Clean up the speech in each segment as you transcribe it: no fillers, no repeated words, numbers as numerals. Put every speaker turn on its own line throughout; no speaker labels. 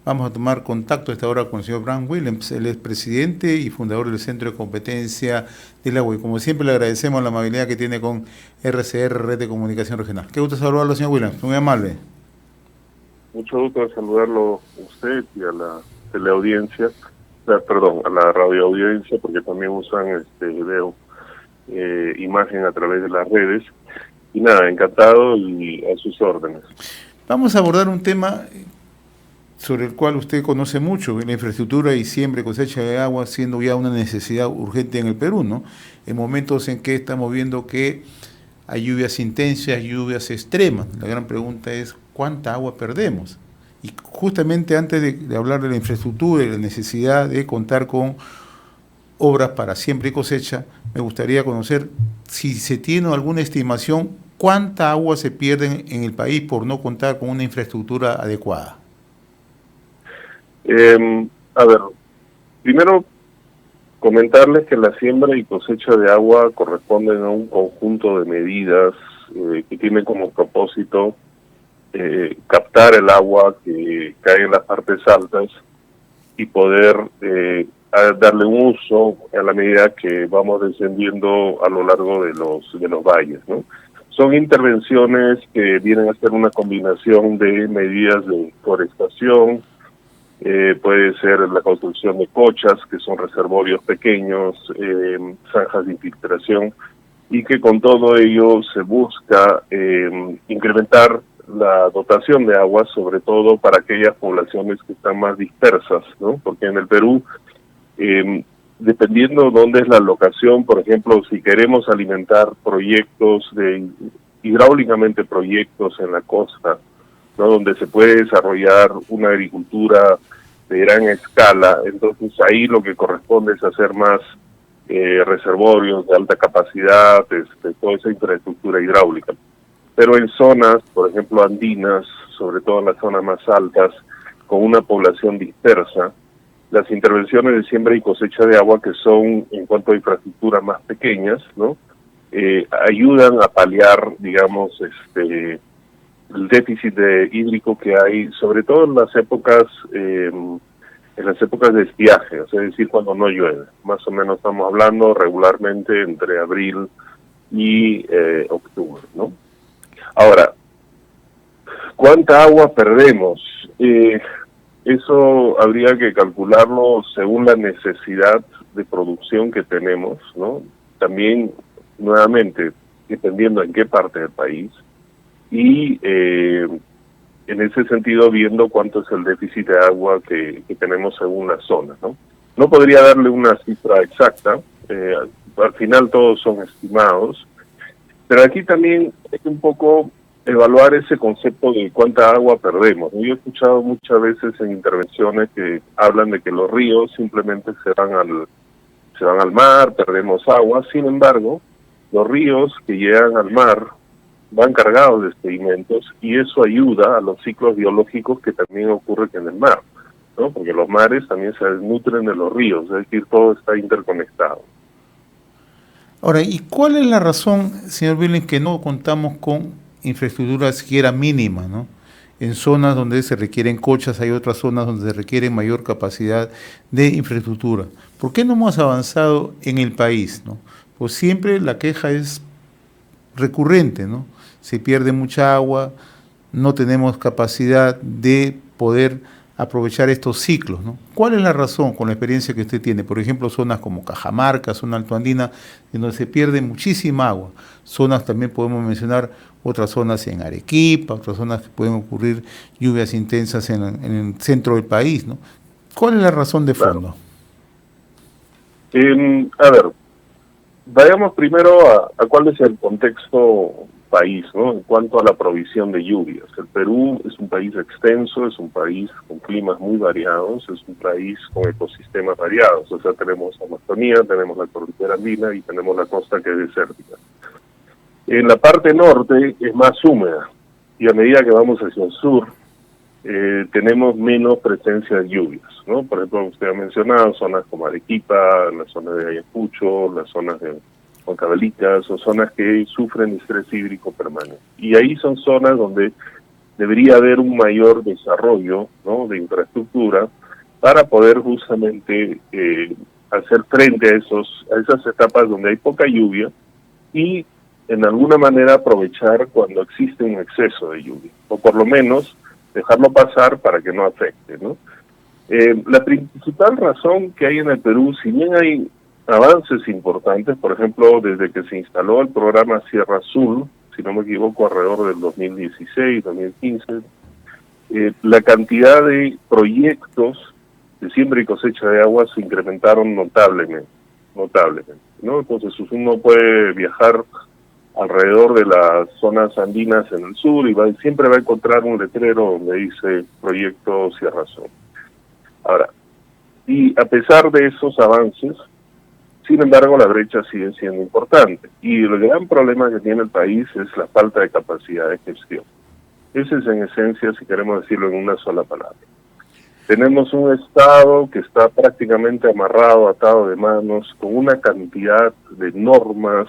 Vamos a tomar contacto a esta hora con el señor Bram Willems. Él es presidente y fundador del Centro de Competencia del Agua. Y como siempre le agradecemos la amabilidad que tiene con RCR, Red de Comunicación Regional. Qué gusto saludarlo, señor Willems. Muy amable.
Mucho gusto de saludarlo a usted y a la teleaudiencia, a la radioaudiencia, porque también usan video, imagen a través de las redes. Y nada, encantado y a sus órdenes.
Vamos a abordar un tema sobre el cual usted conoce mucho, la infraestructura y siembra y cosecha de agua siendo ya una necesidad urgente en el Perú, ¿no? En momentos en que estamos viendo que hay lluvias intensas, lluvias extremas. La gran pregunta es, ¿cuánta agua perdemos? Y justamente antes de hablar de la infraestructura y la necesidad de contar con obras para siembra y cosecha, me gustaría conocer si se tiene alguna estimación, cuánta agua se pierde en el país por no contar con una infraestructura adecuada.
A ver, primero comentarles que la siembra y cosecha de agua corresponden a un conjunto de medidas que tienen como propósito captar el agua que cae en las partes altas y poder darle un uso a la medida que vamos descendiendo a lo largo de los valles, ¿no? Son intervenciones que vienen a ser una combinación de medidas de forestación. Puede ser la construcción de cochas, que son reservorios pequeños, zanjas de infiltración, y que con todo ello se busca incrementar la dotación de agua, sobre todo para aquellas poblaciones que están más dispersas, ¿no? Porque en el Perú, dependiendo dónde es la locación, por ejemplo, si queremos alimentar hidráulicamente proyectos en la costa, ¿no? Donde se puede desarrollar una agricultura de gran escala, entonces ahí lo que corresponde es hacer más reservorios de alta capacidad, toda esa infraestructura hidráulica. Pero en zonas, por ejemplo, andinas, sobre todo en las zonas más altas, con una población dispersa, las intervenciones de siembra y cosecha de agua, que son en cuanto a infraestructura más pequeñas, ¿no? Ayudan a paliar, digamos, el déficit hídrico que hay, sobre todo en las épocas de estiaje, es decir, cuando no llueve. Más o menos estamos hablando regularmente entre abril y octubre, ¿no? Ahora, ¿cuánta agua perdemos? Eso habría que calcularlo según la necesidad de producción que tenemos, ¿no? También, nuevamente, dependiendo en qué parte del país, y en ese sentido viendo cuánto es el déficit de agua que tenemos según la zona, ¿no? No podría darle una cifra exacta, al final todos son estimados, pero aquí también hay un poco evaluar ese concepto de cuánta agua perdemos. Yo he escuchado muchas veces en intervenciones que hablan de que los ríos simplemente se van al mar, perdemos agua. Sin embargo, los ríos que llegan al mar van cargados de sedimentos y eso ayuda a los ciclos biológicos que también ocurren en el mar, ¿no? Porque los mares también se nutren de los ríos, es decir, todo está interconectado.
Ahora, ¿y cuál es la razón, señor Willems, que no contamos con infraestructura siquiera mínima, ¿no? En zonas donde se requieren cochas, hay otras zonas donde se requiere mayor capacidad de infraestructura. ¿Por qué no hemos avanzado en el país, ¿no? Pues siempre la queja es recurrente, ¿no? Se pierde mucha agua, no tenemos capacidad de poder aprovechar estos ciclos, ¿no? ¿Cuál es la razón, con la experiencia que usted tiene? Por ejemplo, zonas como Cajamarca, zona altoandina, en donde se pierde muchísima agua. Zonas también podemos mencionar otras zonas en Arequipa, otras zonas que pueden ocurrir lluvias intensas en el centro del país, ¿no? ¿Cuál es la razón de fondo?
A ver, vayamos primero a cuál es el contexto país, ¿no? En cuanto a la provisión de lluvias. El Perú es un país extenso, es un país con climas muy variados, es un país con ecosistemas variados. O sea, tenemos Amazonía, tenemos la cordillera andina y tenemos la costa que es desértica. En la parte norte es más húmeda y a medida que vamos hacia el sur tenemos menos presencia de lluvias, ¿no? Por ejemplo, usted ha mencionado zonas como Arequipa, la zona de Ayacucho, las zonas de Huancavelica, son zonas que sufren estrés hídrico permanente. Y ahí son zonas donde debería haber un mayor desarrollo, ¿no?, de infraestructura para poder justamente hacer frente a esas etapas donde hay poca lluvia y en alguna manera aprovechar cuando existe un exceso de lluvia, o por lo menos dejarlo pasar para que no afecte, ¿no? La principal razón que hay en el Perú, si bien hay avances importantes, por ejemplo, desde que se instaló el programa Sierra Azul, si no me equivoco, alrededor del 2016, 2015, la cantidad de proyectos de siembra y cosecha de agua se incrementaron notablemente, ¿no? Entonces uno puede viajar alrededor de las zonas andinas en el sur y siempre va a encontrar un letrero donde dice Proyecto Sierra Azul. Ahora, y a pesar de esos avances, sin embargo, la brecha sigue siendo importante. Y el gran problema que tiene el país es la falta de capacidad de gestión. Ese es, en esencia, si queremos decirlo en una sola palabra. Tenemos un Estado que está prácticamente amarrado, atado de manos, con una cantidad de normas,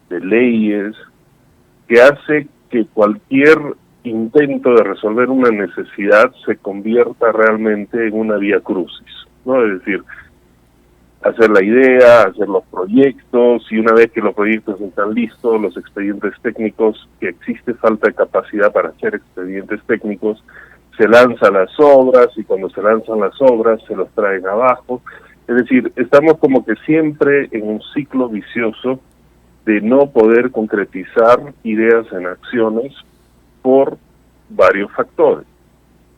de leyes, que hace que cualquier intento de resolver una necesidad se convierta realmente en una vía crucis, ¿no? Es decir, hacer la idea, hacer los proyectos, y una vez que los proyectos están listos, los expedientes técnicos, que existe falta de capacidad para hacer expedientes técnicos, se lanzan las obras, y cuando se lanzan las obras se los traen abajo. Es decir, estamos como que siempre en un ciclo vicioso de no poder concretizar ideas en acciones por varios factores.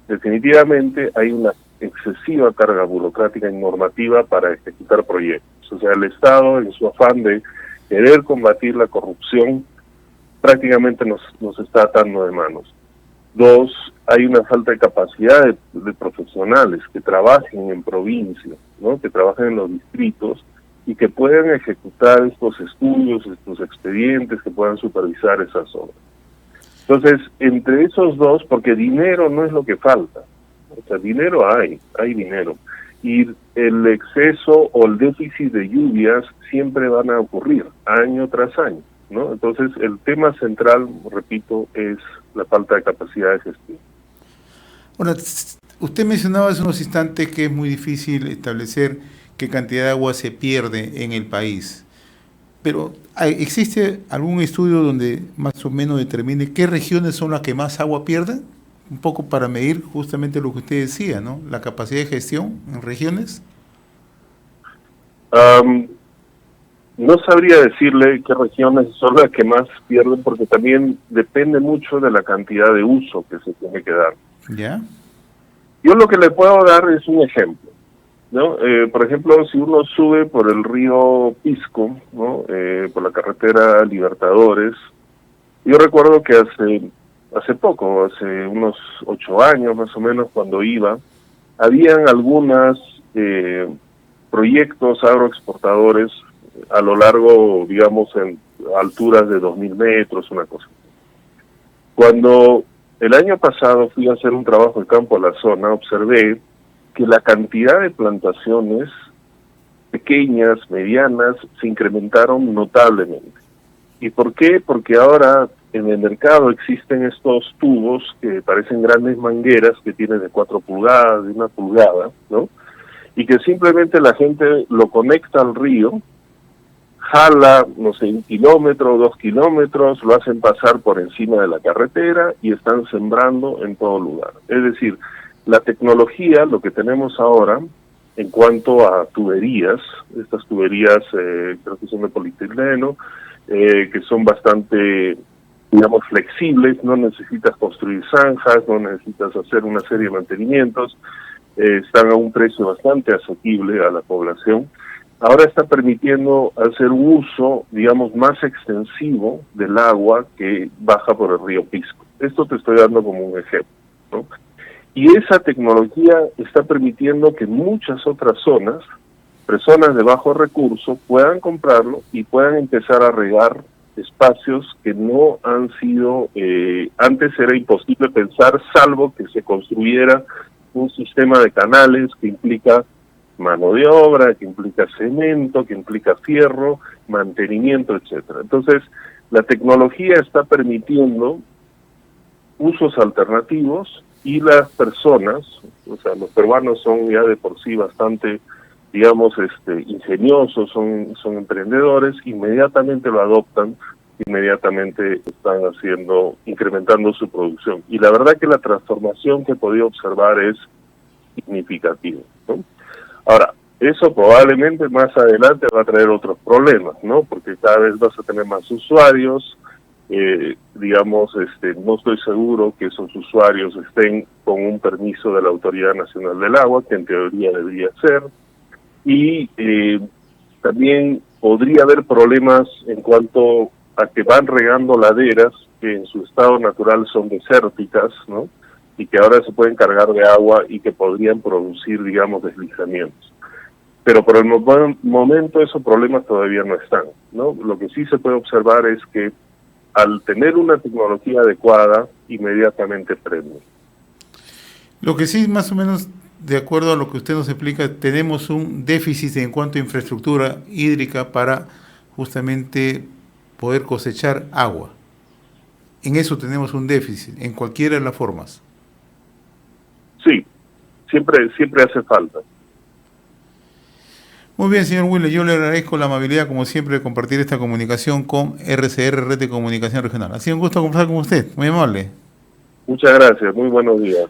Definitivamente hay una excesiva carga burocrática y normativa para ejecutar proyectos. O sea, el Estado, en su afán de querer combatir la corrupción, prácticamente nos está atando de manos. Dos, hay una falta de capacidad de profesionales que trabajen en provincia, ¿no?, que trabajen en los distritos y que puedan ejecutar estos estudios, estos expedientes, que puedan supervisar esas obras. Entonces, entre esos dos, porque dinero no es lo que falta, o sea, dinero hay dinero, y el exceso o el déficit de lluvias siempre van a ocurrir, año tras año, ¿no? Entonces, el tema central, repito, es la falta de capacidad de gestión.
Bueno, usted mencionaba hace unos instantes que es muy difícil establecer qué cantidad de agua se pierde en el país, pero ¿existe algún estudio donde más o menos determine qué regiones son las que más agua pierden? Un poco para medir justamente lo que usted decía, ¿no?, la capacidad de gestión en regiones.
No sabría decirle qué regiones son las que más pierden, porque también depende mucho de la cantidad de uso que se tiene que dar.
¿Ya?
Yo lo que le puedo dar es un ejemplo, ¿no? Por ejemplo, si uno sube por el río Pisco, ¿no?, por la carretera Libertadores, yo recuerdo que hace poco, hace unos 8 años más o menos, cuando iba, habían algunos proyectos agroexportadores a lo largo, digamos, en alturas de 2.000 metros, una cosa. Cuando el año pasado fui a hacer un trabajo de campo a la zona, observé que la cantidad de plantaciones pequeñas, medianas, se incrementaron notablemente. ¿Y por qué? Porque ahora en el mercado existen estos tubos que parecen grandes mangueras que tienen de 4 pulgadas, de 1 pulgada, ¿no? Y que simplemente la gente lo conecta al río, jala, no sé, 1 kilómetro, 2 kilómetros, lo hacen pasar por encima de la carretera y están sembrando en todo lugar. Es decir, la tecnología, lo que tenemos ahora, en cuanto a tuberías, estas tuberías creo que son de polietileno, que son bastante, digamos, flexibles, no necesitas construir zanjas, no necesitas hacer una serie de mantenimientos, están a un precio bastante asequible a la población. Ahora está permitiendo hacer un uso, digamos, más extensivo del agua que baja por el río Pisco. Esto te estoy dando como un ejemplo, ¿no? Y esa tecnología está permitiendo que muchas otras zonas, personas de bajo recurso, puedan comprarlo y puedan empezar a regar espacios que no han sido, antes era imposible pensar, salvo que se construyera un sistema de canales que implica mano de obra, que implica cemento, que implica fierro, mantenimiento, etcétera. Entonces, la tecnología está permitiendo usos alternativos y las personas, o sea, los peruanos son ya de por sí bastante, digamos, ingeniosos, son emprendedores, inmediatamente lo adoptan, inmediatamente están incrementando su producción. Y la verdad que la transformación que he podido observar es significativa, ¿no? Ahora, eso probablemente más adelante va a traer otros problemas, ¿no? Porque cada vez vas a tener más usuarios, digamos, no estoy seguro que esos usuarios estén con un permiso de la Autoridad Nacional del Agua, que en teoría debería ser, y también podría haber problemas en cuanto a que van regando laderas que en su estado natural son desérticas, ¿no? Y que ahora se pueden cargar de agua y que podrían producir, digamos, deslizamientos. Pero por el momento esos problemas todavía no están, ¿no? Lo que sí se puede observar es que al tener una tecnología adecuada, inmediatamente prende.
Lo que sí, más o menos, de acuerdo a lo que usted nos explica, tenemos un déficit en cuanto a infraestructura hídrica para justamente poder cosechar agua. En eso tenemos un déficit, en cualquiera de las formas.
Sí, siempre hace falta.
Muy bien, señor Wille, yo le agradezco la amabilidad, como siempre, de compartir esta comunicación con RCR, Red de Comunicación Regional. Ha sido un gusto conversar con usted, muy amable.
Muchas gracias, muy buenos días.